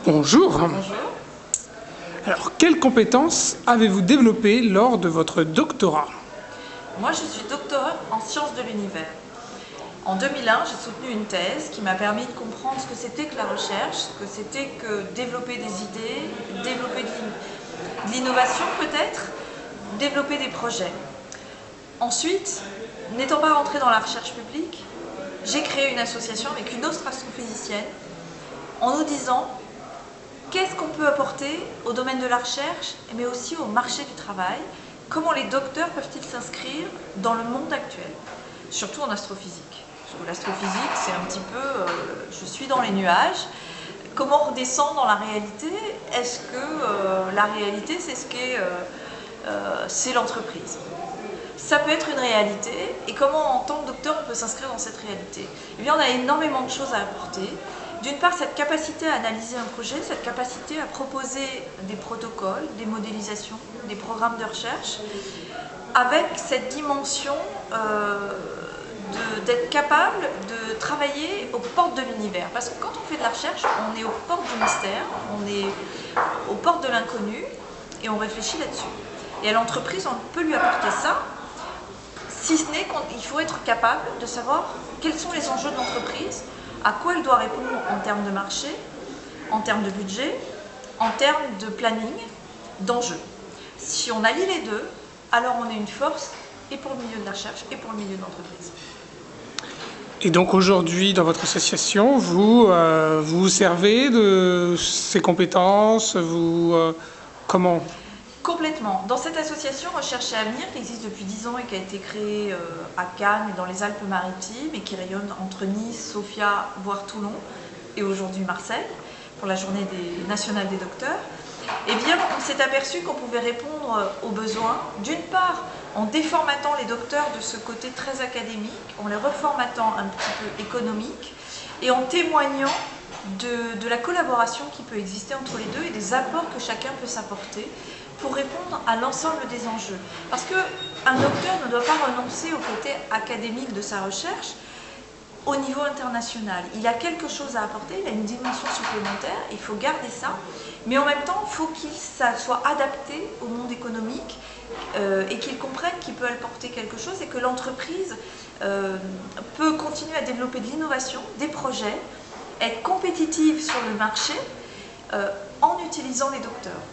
Bonjour. Bonjour. Alors, quelles compétences avez-vous développées lors de votre doctorat? Moi, je suis docteur en sciences de l'univers. En 2001, j'ai soutenu une thèse qui m'a permis de comprendre ce que c'était que la recherche, ce que c'était que développer des idées, développer de l'innovation peut-être, développer des projets. Ensuite, n'étant pas rentrée dans la recherche publique, j'ai créé une association avec une autre astrophysicienne en nous disant qu'est-ce qu'on peut apporter au domaine de la recherche, mais aussi au marché du travail. Comment les docteurs peuvent-ils s'inscrire dans le monde actuel, surtout en astrophysique. Parce que l'astrophysique, c'est un petit peu, je suis dans les nuages. Comment on redescend dans la réalité? Est-ce que la réalité, c'est ce qu'est c'est l'entreprise? Ça peut être une réalité, et comment en tant que docteur on peut s'inscrire dans cette réalité? Eh bien, on a énormément de choses à apporter. D'une part, cette capacité à analyser un projet, cette capacité à proposer des protocoles, des modélisations, des programmes de recherche, avec cette dimension d'être capable de travailler aux portes de l'univers. Parce que quand on fait de la recherche, on est aux portes du mystère, on est aux portes de l'inconnu, et on réfléchit là-dessus. Et à l'entreprise, on peut lui apporter ça, si ce n'est qu'il faut être capable de savoir quels sont les enjeux de l'entreprise, à quoi elle doit répondre en termes de marché, en termes de budget, en termes de planning, d'enjeux. Si on allie les deux, alors on est une force et pour le milieu de la recherche et pour le milieu de l'entreprise. Et donc aujourd'hui, dans votre association, vous vous servez de ces compétences, comment? Complètement. Dans cette association Recherche et Avenir, qui existe depuis 10 ans et qui a été créée à Cannes et dans les Alpes-Maritimes et qui rayonne entre Nice, Sofia, voire Toulon et aujourd'hui Marseille, pour la journée nationale des docteurs, eh bien, on s'est aperçu qu'on pouvait répondre aux besoins, d'une part en déformatant les docteurs de ce côté très académique, en les reformatant un petit peu économique et en témoignant de la collaboration qui peut exister entre les deux et des apports que chacun peut s'apporter pour répondre à l'ensemble des enjeux. Parce qu'un docteur ne doit pas renoncer au côté académique de sa recherche au niveau international. Il a quelque chose à apporter, il a une dimension supplémentaire, il faut garder ça, mais en même temps, il faut qu'il soit adapté au monde économique et qu'il comprenne qu'il peut apporter quelque chose et que l'entreprise peut continuer à développer de l'innovation, des projets, être compétitive sur le marché en utilisant les docteurs.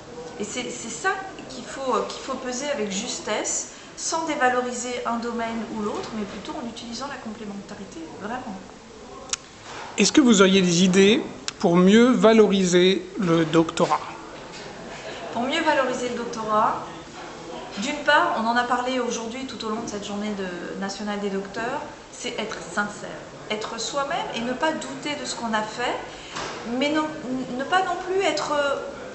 Et c'est ça qu'il faut peser avec justesse, sans dévaloriser un domaine ou l'autre, mais plutôt en utilisant la complémentarité, vraiment. Est-ce que vous auriez des idées pour mieux valoriser le doctorat? Pour mieux valoriser le doctorat, d'une part, on en a parlé aujourd'hui tout au long de cette journée nationale des docteurs, c'est être sincère, être soi-même et ne pas douter de ce qu'on a fait, mais ne pas non plus être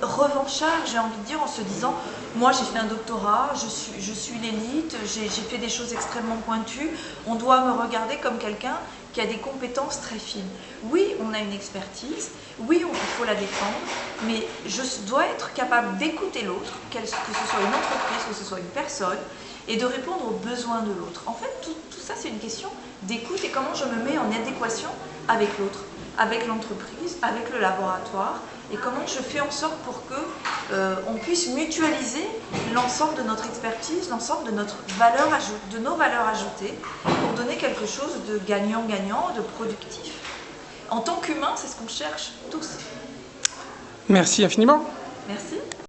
revanchard, j'ai envie de dire, en se disant moi j'ai fait un doctorat, je suis l'élite, j'ai fait des choses extrêmement pointues, on doit me regarder comme quelqu'un qui a des compétences très fines. Oui, on a une expertise, oui, il faut la défendre, mais je dois être capable d'écouter l'autre, que ce soit une entreprise, que ce soit une personne, et de répondre aux besoins de l'autre. En fait, tout ça, c'est une question d'écoute et comment je me mets en adéquation avec l'autre, avec l'entreprise, avec le laboratoire, et comment je fais en sorte pour que on puisse mutualiser l'ensemble de notre expertise, l'ensemble de nos valeurs ajoutées, pour donner quelque chose de gagnant-gagnant, de productif. En tant qu'humain, c'est ce qu'on cherche tous. Merci infiniment. Merci.